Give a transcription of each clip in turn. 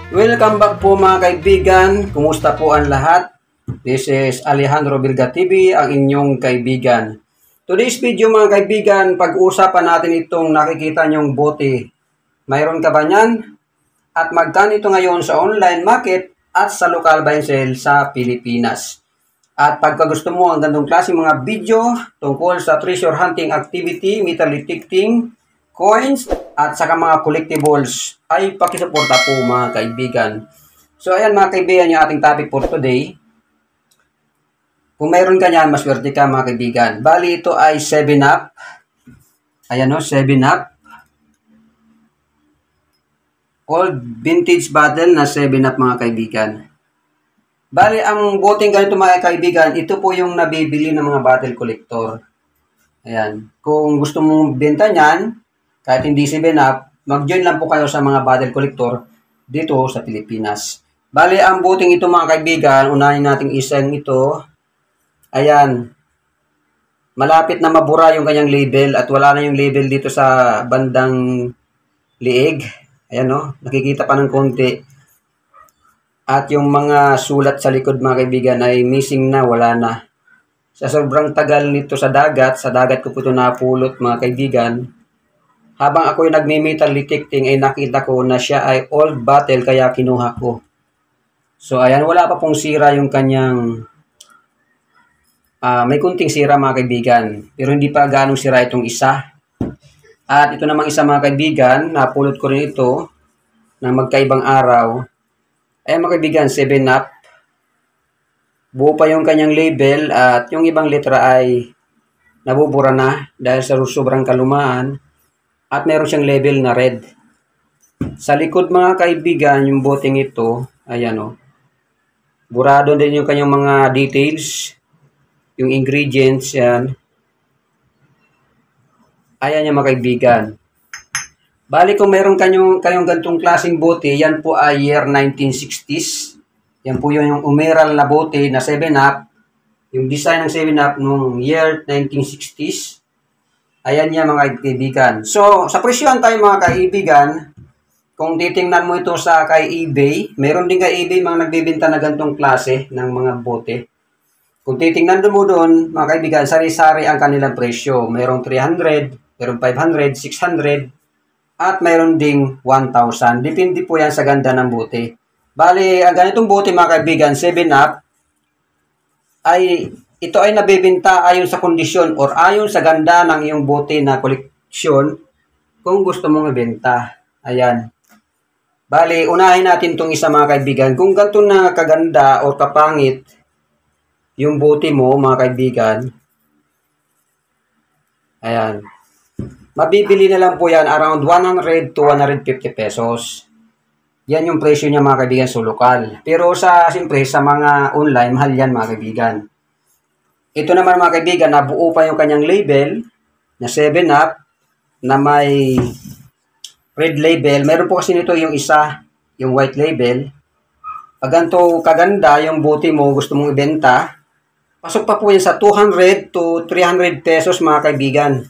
Welcome back po mga kaibigan. Kumusta po ang lahat? This is Alejandro Virga TV, ang inyong kaibigan. Today's video mga kaibigan, pag-uusapan natin itong nakikita nyong bote. Mayroon ka ba niyan? At magkano ito ngayon sa online market at sa local buy and sell sa Pilipinas? At pagka gusto mo ang gandong klase mga video tungkol sa treasure hunting activity, metal detecting, coins, at saka mga collectibles, ay pakisuporta po mga kaibigan. So ayan mga kaibigan, yung ating topic for today. Kung mayroon ka niyan, maswerte ka mga kaibigan. Bali ito ay 7-Up. Ayan o, 7-Up. Old vintage bottle na 7-Up mga kaibigan. Bali ang boteng ganito mga kaibigan, ito po yung nabibili ng mga bottle collector. Ayan. Kung gusto mong benta niyan, kahit hindi 7-Up, mag-join lang po kayo sa mga bottle collector dito sa Pilipinas. Bali, ang buting ito mga kaibigan, unahin nating isang ito. Ayan. Malapit na mabura yung kanyang label at wala na yung label dito sa bandang liig. Ayan o, nakikita pa ng konti. At yung mga sulat sa likod mga kaibigan ay missing na, wala na. Sa sobrang tagal nito sa dagat ko po ito napulot mga kaibigan. Habang ako'y nagme-metal detecting ay nakita ko na siya ay old bottle kaya kinuha ko. So ayan, wala pa pong sira yung kanyang, may kunting sira mga kaibigan. Pero hindi pa ganong sira itong isa. At ito namang isa mga kaibigan, napulot ko rin ito na magkaibang araw. Ayan mga kaibigan, 7-Up. Buo pa yung kanyang label at yung ibang letra ay nabubura na dahil sa sobrang kalumaan. At meron siyang label na red. Sa likod mga kaibigan, yung boteng ito, ayan o. Burado din yung kanyang mga details. Yung ingredients, yan. Ayan yung mga kaibigan. Bali kung meron kayong gantong klaseng bote, yan po ay year 1960s. Yan po yung umeral na bote na 7-Up. Yung design ng 7-Up noong year 1960s. Ayan yan mga kaibigan. So, sa presyohan tayo mga kaibigan, kung titingnan mo ito sa kay eBay, meron din kay eBay mga nagbibenta na gantong klase ng mga bote. Kung titingnan mo doon, mga kaibigan, sari-sari ang kanilang presyo. Merong 300, merong 500, 600, at meron ding 1,000. Depende po yan sa ganda ng bote. Bali, ang ganitong bote mga kaibigan, 7-Up, ito ay nabibenta ayon sa kondisyon or ayon sa ganda ng iyong bote na koleksyon kung gusto mong ibenta. Ayan. Bali, unahin natin itong isa mga kaibigan. Kung ganito na kaganda o kapangit yung bote mo mga kaibigan, ayan. Mabibili na lang po yan around 100 to 150 pesos. Yan yung presyo niya mga kaibigan sa lokal. Pero siyempre sa mga online, mahal yan mga kaibigan. Ito naman mga kaibigan, nabuo pa yung kanyang label na 7-Up na may red label. Meron po kasi nito yung isa, yung white label. Pag ganito kaganda yung bote mo, gusto mong ibenta, pasok pa po yan sa 200 to 300 pesos mga kaibigan.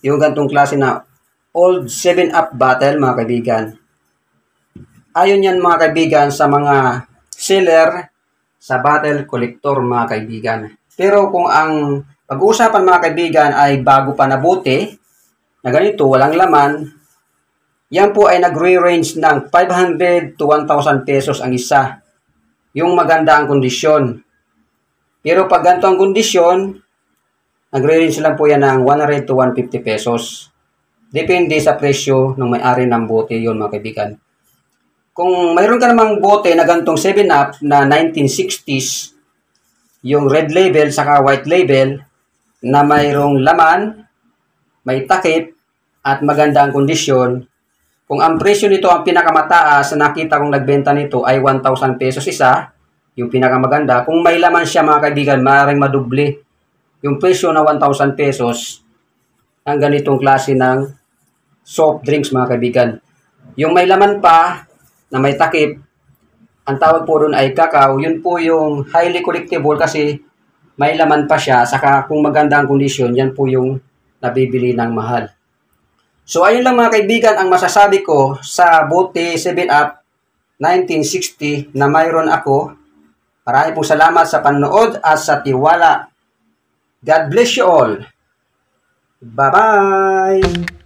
Yung gantong klase na old 7-Up bottle mga kaibigan. Ayon yan mga kaibigan sa mga seller sa bottle collector mga kaibigan. Pero kung ang pag-uusapan mga kaibigan ay bago pa na bote, na ganito, walang laman, yan po ay nagre-range ng 500 to 1,000 pesos ang isa. Yung maganda ang kondisyon. Pero pag ganito ang kondisyon, nagre-range lang po yan ng 100 to 150 pesos. Depende sa presyo ng may-ari ng bote yon mga kaibigan. Kung mayroon ka namang bote na gantong 7-Up na 1960s, yung red label saka white label na mayroong laman, may takip, at maganda ang kondisyon, kung ang presyo nito ang pinakamataas na nakita kong nagbenta nito ay 1,000 pesos isa, yung pinakamaganda, kung may laman siya mga kaibigan, maaaring madubli yung presyo na 1,000 pesos ang ganitong klase ng soft drinks mga kaibigan. Yung may laman pa na may takip, ang tawag po doon ay kakao, yun po yung highly collectible kasi may laman pa siya, saka kung maganda ang kondisyon, yan po yung nabibili ng mahal. So ayun lang mga kaibigan ang masasabi ko sa bote 7-Up 1960 na mayroon ako. Marami pong salamat sa panonood at sa tiwala. God bless you all. Bye-bye!